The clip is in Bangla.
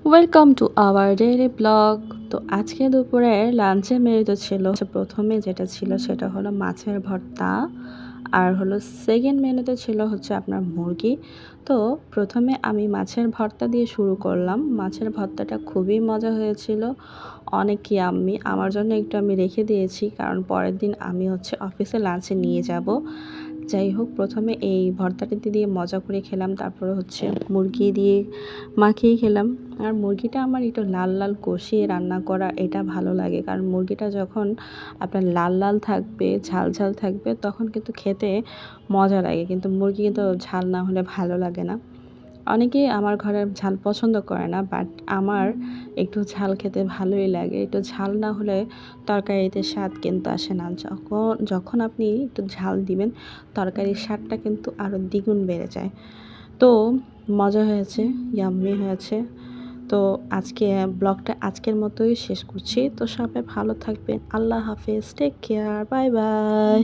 Welcome to our daily blog. তো আজকে দুপুরের লাঞ্চের মেনুতে ছিল প্রথমে যেটা ছিল সেটা হলো মাছের ভর্তা, আর হলো সেকেন্ড মেনুতে ছিল হচ্ছে আপনার মুরগি। তো প্রথমে আমি মাছের ভর্তা দিয়ে শুরু করলাম। মাছের ভর্তাটা খুবই মজা হয়েছিল, অনেক ইয়াম্মি। আমার জন্য একটু আমি রেখে দিয়েছি, কারণ পরের দিন আমি হচ্ছে অফিসে লাঞ্চে নিয়ে যাব। যাই হোক, প্রথমে এই ভর্তাটা দিয়ে মজা করে খেলাম, তারপরে হচ্ছে মুরগি দিয়ে মাখিয়ে খেলাম। আর মুরগিটা আমার একটু লাল লাল কষিয়ে রান্না করা এটা ভালো লাগে, কারণ মুরগিটা যখন আপনার লাল লাল থাকবে, ঝাল ঝাল থাকবে, তখন কিন্তু খেতে মজা লাগে। কিন্তু মুরগি কিন্তু ঝাল না হলে ভালো লাগে না। অনেকেই আমার ঘরে ঝাল পছন্দ করে না, বাট আমার একটু ঝাল খেতে ভালোই লাগে। একটু ঝাল না হলে তরকারিতে স্বাদ কিন্তু আসে না। যখন যখন আপনি একটু ঝাল দিবেন, তরকারির স্বাদটা কিন্তু আরও দ্বিগুণ বেড়ে যায়। তো মজা হয়েছে, ইয়াম্মি হয়েছে। তো আজকে ব্লগটা আজকের মতোই শেষ করছি। তো সবাই ভালো থাকবেন। আল্লাহ হাফেজ, টেক কেয়ার, বাই বাই।